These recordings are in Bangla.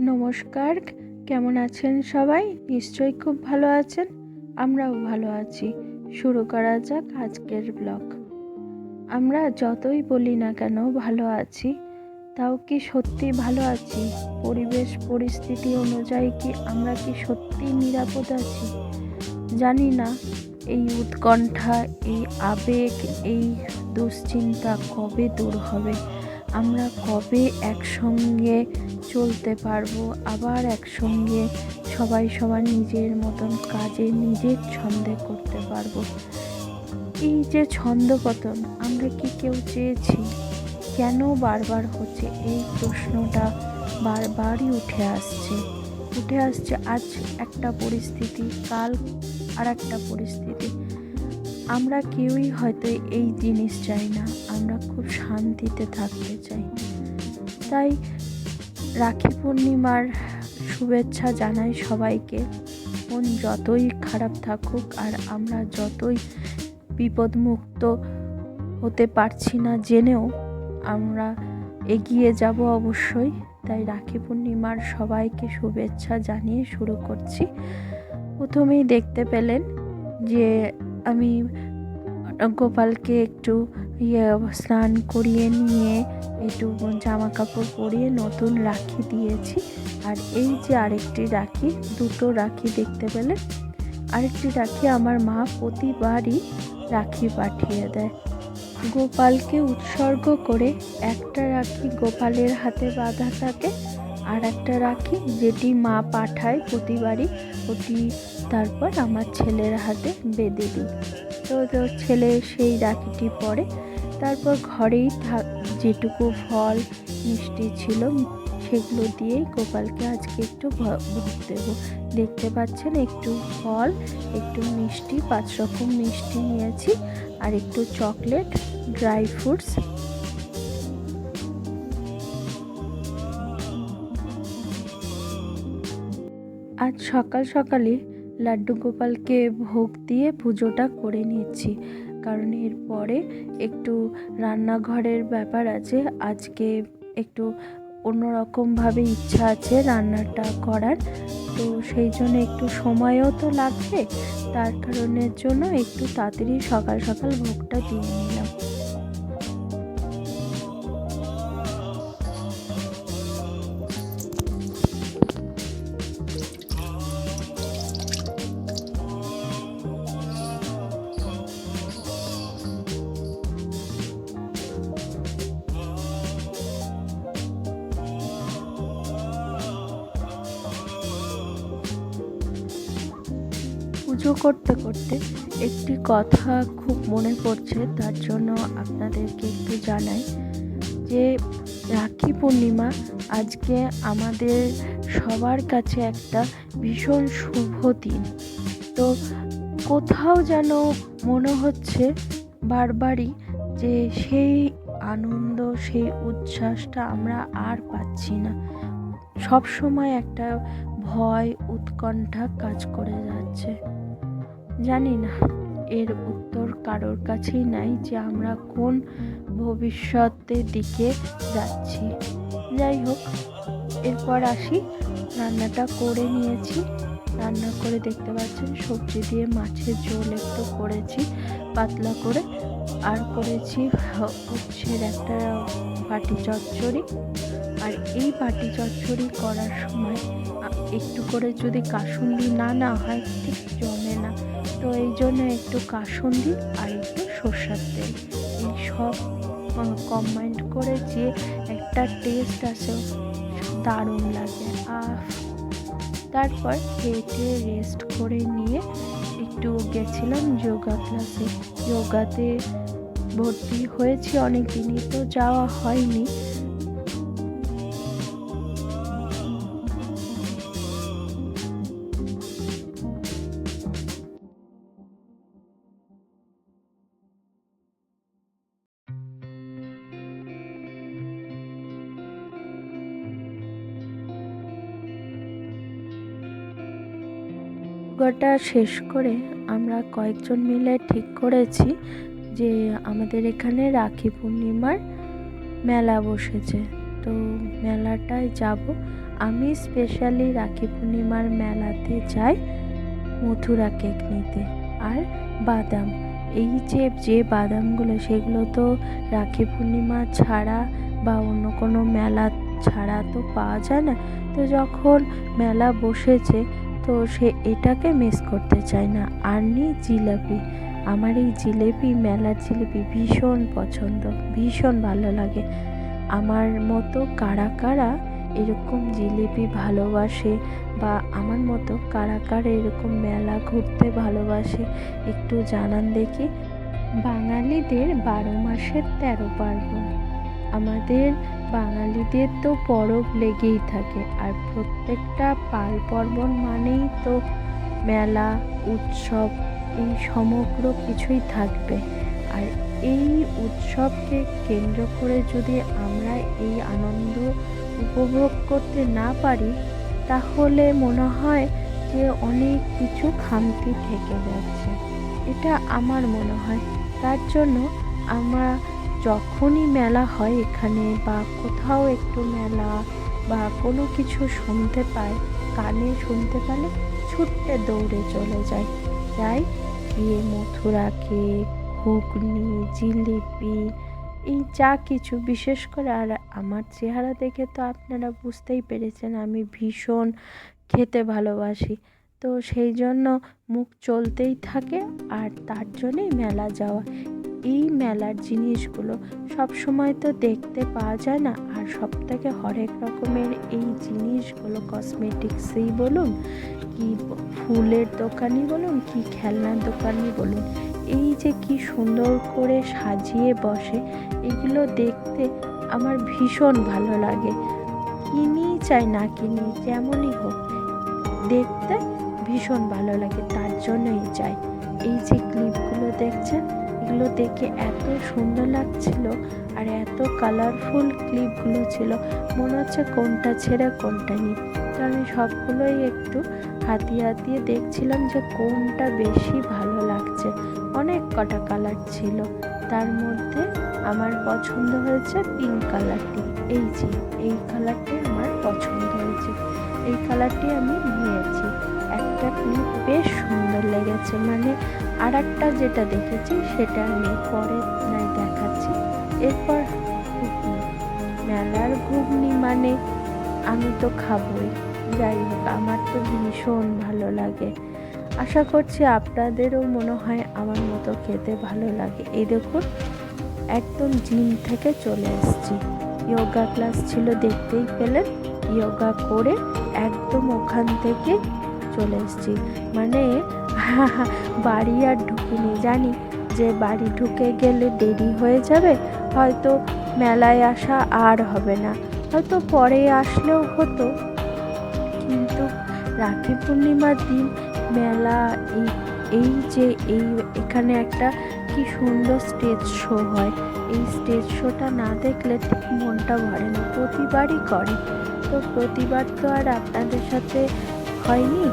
নমস্কার, কেমন আছেন সবাই? নিশ্চয়ই খুব ভালো আছেন। আমরাও ভালো আছি। শুরু করা যাক আজকের ব্লগ। আমরা যতই বলি না কেন ভালো আছি, তাও কি সত্যি ভালো আছি? পরিবেশ পরিস্থিতি অনুযায়ী কি আমরা কি সত্যি নিরাপদ আছি? জানি না। এই উৎকণ্ঠা, এই আবেগ, এই দুশ্চিন্তা কবে দূর হবে? আমরা কবে একসঙ্গে চলতে পারবো, আবার একসঙ্গে সবাই সবার নিজের মতন কাজে নিজের ছন্দে করতে পারবো? এই যে ছন্দপতন, আমরা কি কেউ চেয়েছি? কেন বারবার হচ্ছে? এই প্রশ্নটা বারবারই উঠে আসছে। আজ একটা পরিস্থিতি, কাল আর একটা পরিস্থিতি। আমরা কেউই হয়তো এই জিনিস চাই না। আমরা খুব শান্তিতে থাকতে চাই। তাই রাখি পূর্ণিমার শুভেচ্ছা জানাই সবাইকে। মন যতই খারাপ থাকুক আর আমরা যতই বিপদমুক্ত হতে পারছি না জেনেও আমরা এগিয়ে যাব অবশ্যই। তাই রাখি পূর্ণিমার সবাইকে শুভেচ্ছা জানিয়ে শুরু করছি। প্রথমেই দেখতে পেলেন যে আমি গোপালকে একটু স্নান করিয়ে নিয়ে একটু জামা কাপড় পরিয়ে নতুন রাখি দিয়েছি। আর এই যে আরেকটি রাখি, দুটো রাখি দেখতে পেলেন। আরেকটি রাখি আমার মা প্রতিবারই রাখি পাঠিয়ে দেয়। গোপালকে উৎসর্গ করে একটা রাখি গোপালের হাতে বাঁধা থাকে, আর একটা রাখি যেটি মা পাঠায় প্রতিবারই, ওটি তারপর আমার ছেলের হাতে বেঁধে দিই। তো ছেলে সেই রাখিটি পরে। তারপর ঘরেই যেটুকু ফল মিষ্টি ছিল সেগুলো দিয়েই গোপালকে আজকে একটু ভোগ দেবো। দেখতে পাচ্ছেন, একটু ফল, একটু মিষ্টি, 5 রকম মিষ্টি নিয়েছি, আর একটু চকলেট, ড্রাই ফ্রুটস। আজ সকাল সকালে লাড্ডু গোপালকে ভোগ দিয়ে পুজোটা করে নিচ্ছি, কারণ এরপরে একটু রান্নাঘরের ব্যাপার আছে। আজকে একটু অন্যরকমভাবে ইচ্ছা আছে রান্নাটা করার, তো সেই জন্য একটু সময়ও তো লাগবে। তার কারণের জন্য একটু তাড়াতাড়ি সকাল সকাল ভোগটা দিয়ে নিলাম। পুজো করতে করতে একটি কথা খুব মনে পড়ছে, তার জন্য আপনাদেরকে একটু জানাই যে রাখি পূর্ণিমা আজকে আমাদের সবার কাছে একটা ভীষণ শুভ দিন। তো কোথাও যেন মনে হচ্ছে বারবারই যে সেই আনন্দ, সেই উচ্ছ্বাসটা আমরা আর পাচ্ছি না। সব সময় একটা ভয়, উৎকণ্ঠা কাজ করে যাচ্ছে। জানি না, এর উত্তর কারোর কাছেই নাই যে আমরা কোন ভবিষ্যতের দিকে যাচ্ছি। যাই হোক, এরপর আসি। রান্নাটা করে নিয়েছি। রান্না করে দেখতে পাচ্ছেন সবজি দিয়ে মাছের ঝোল একটু করেছি পাতলা করে, আর করেছি উচ্ছের একটা বাটি চচ্চড়ি। আর এই বাটি চচ্চড়ি করার সময় একটু করে যদি কাসুন্দি না হয় ঠিক জমে না। তো এই জন্য একটু কাসুন্দি আর একটু সর্ষের তেল, এই সব কম্বাইন্ড করে যে একটা টেস্ট আসে, দারুণ লাগে। তারপর খেয়ে রেস্ট করে নিয়ে একটু গেছিলাম যোগা ক্লাসে। যোগাতে ভর্তি হয়েছি অনেক দিনই, তো যাওয়া হয়নি। যোগাটা শেষ করে আমরা কয়েকজন মিলে ঠিক করেছি যে আমাদের এখানে রাখি পূর্ণিমার মেলা বসেছে, তো মেলাটায় যাব। আমি স্পেশালি রাখি পূর্ণিমার মেলাতে যাই মথুরা কেক নিতে আর বাদাম। এই যে বাদামগুলো সেগুলো তো রাখি পূর্ণিমা ছাড়া বা অন্য কোনো মেলা ছাড়া তো পাওয়া যায় না। তো যখন মেলা বসেছে তো এটাকে মিস করতে চাই না। আর নিই জিলাপি। আমার এই জিলেপি, মেলার জিলেপি ভীষণ পছন্দ, ভীষণ ভালো লাগে। আমার মতো কারা কারা এরকম জিলিপি ভালোবাসে বা আমার মতো কারা কারা এরকম মেলা ঘুরতে ভালোবাসে একটু জানান দেখি। বাঙালিদের 12 মাসের 13 পার্বণ। আমাদের বাঙালিদের তো পরব লেগেই থাকে, আর প্রত্যেকটা পাল পার্বণ মানেই তো মেলা, উৎসব, এই সমগ্র কিছুই থাকবে। আর এই উৎসবকে কেন্দ্র করে যদি আমরা এই আনন্দ উপভোগ করতে না পারি তাহলে মনে হয় যে অনেক কিছু খামতি থেকে যাচ্ছে, এটা আমার মনে হয়। তার জন্য আমরা যখনই মেলা হয় এখানে বা কোথাও একটু মেলা বা কোনো কিছু শুনতে পাই, কানে শুনতে পেলে ছুট্টে দৌড়ে চলে যাই গিয়ে মথুরা কেক, ঘুগনি, জিলিপি, এই যা কিছু, বিশেষ করে আর আমার চেহারা দেখে তো আপনারা বুঝতেই পেরেছেন আমি ভীষণ খেতে ভালোবাসি। তো সেই জন্য মুখ চলতেই থাকে, আর তার জন্যই মেলা যাওয়া। এই মেলার জিনিসগুলো সব সময় তো দেখতে পাওয়া যায় না, আর সবথেকে হরেক রকমের এই জিনিসগুলো কসমেটিক্সেই বলুন কি ফুলের দোকানই বলুন কি খেলনার দোকানই বলুন, এই যে কি সুন্দর করে সাজিয়ে বসে, এগুলো দেখতে আমার ভীষণ ভালো লাগে। কিনি চাই না কিনি যেমনই হোক, দেখতে ভীষণ ভালো লাগে, তার জন্যই যাই। এই যে ক্লিপগুলো দেখছেন, এগুলো দেখে এত সুন্দর লাগছিল আর এত কালারফুল ক্লিপগুলো ছিল, মনে হচ্ছে কোনটা ছেড়ে কোনটা নিই। তো আমি সবগুলোই একটু হাতিয়ে দেখছিলাম যে কোনটা বেশি ভালো লাগছে। অনেক কটা কালার ছিল, তার মধ্যে আমার পছন্দ হয়েছে পিঙ্ক কালারটি। এই কালারটি আমার পছন্দ হয়েছে, এই কালারটি আমি নিয়েছি। একটা ক্লিপ বেশ সুন্দর লেগেছে, মানে আর একটা যেটা দেখেছি সেটা আমি পরে নাই দেখাচ্ছি। এরপর ঘুগনি, মেলার ঘুগনি মানে আমি তো খাবই। যাই হোক, আমার তো ভীষণ ভালো লাগে। আশা করছি আপনাদেরও মনে হয় আমার মতো খেতে ভালো লাগে। এই দেখুন, একদম জিম থেকে চলে এসেছি, যোগা ক্লাস ছিল দেখতেই পেলেন, যোগা করে একদম ওখান থেকে চলে এসেছি। মানে বাড়ি আর ঢুকিনি, জানি যে বাড়ি ঢুকে গেলে দেরি হয়ে যাবে, হয়তো মেলায় আসা আর হবে না, হয়তো পরে আসলেও হতো। কিন্তু রাখি পূর্ণিমার দিন মেলা, এখানে একটা কি সুন্দর স্টেজ শো হয়, এই স্টেজ শোটা না দেখলে ঠিক মনটা ভরে না। প্রতিবারই করে, তো প্রতিবার তো আর আপনাদের সাথে হয়নি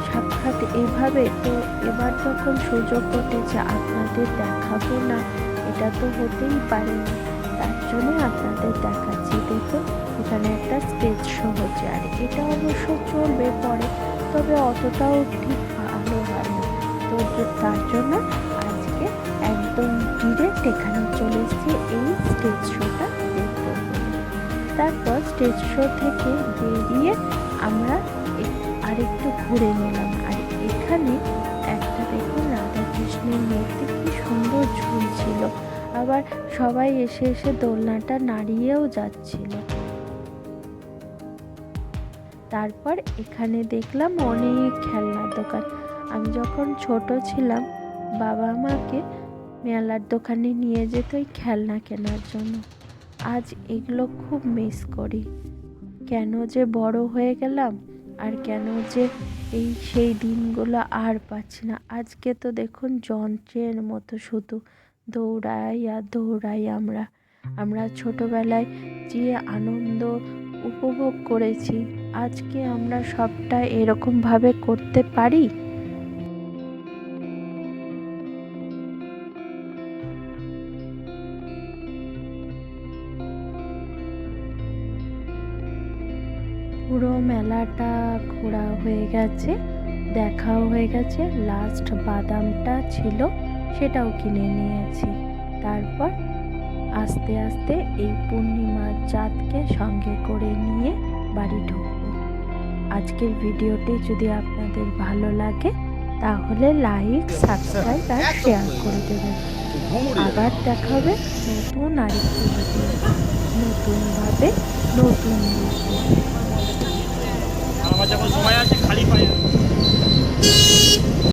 সাক্ষাৎ এভাবে, তো এবার যখন সুযোগ ঘটেছে আপনাদের দেখাবো না, এটা তো হতেই পারে না, তার জন্য আপনাদের দেখাচ্ছি। দেখুন, এখানে একটা স্টেজ শো হচ্ছে, আর এটা অবশ্য চলবে পরে, তবে অতটাও ঠিক ভালো হয় না। তো তার জন্য আজকে একদম ডিরেক্ট এখানে চলে এসেছি এই স্টেজ শোটা দেখবো বলে। তারপর স্টেজ শো থেকে বেরিয়ে আমরা আরেকটু ঘুরে নিলাম, আর এখানে একটা দেখুন রাধাকৃষ্ণের মূর্তি কি সুন্দর ঝুলছিল, আবার সবাই এসে দোলনাটা নাড়িয়েও যাচ্ছিল। তারপর এখানে দেখলাম অনেক খেলনার দোকান। আমি যখন ছোট ছিলাম বাবা আমাকে মেলার দোকানে নিয়ে যেত ওই খেলনা কেনার জন্য। আজ এগুলো খুব মিস করি। কেন যে বড় হয়ে গেলাম, আর কেন যে সেই দিনগুলো আর পাচ্ছি না। আজকে তো দেখুন যন্ত্রের মতো শুধু দৌড়াই আমরা ছোটবেলায় যে আনন্দ উপভোগ করেছি, আজকে আমরা সবটা এরকমভাবে করতে পারি? পুরো মেলাটা ঘোরা হয়ে গেছে, দেখাও হয়ে গেছে, লাস্ট বাদামটা ছিল সেটাও কিনে নিয়েছি। তারপর আস্তে আস্তে এই পূর্ণিমার চাঁদকে সঙ্গে করে নিয়ে বাড়ি ঢুকবো। আজকের ভিডিওটি যদি আপনাদের ভালো লাগে তাহলে লাইক, সাবস্ক্রাইব আর শেয়ার করে দেবেন। আবার দেখা হবে নতুন আরেকটি ভিডিও, নতুনভাবে নতুন রূপে। আমার যখন সময় আছে খালি পাই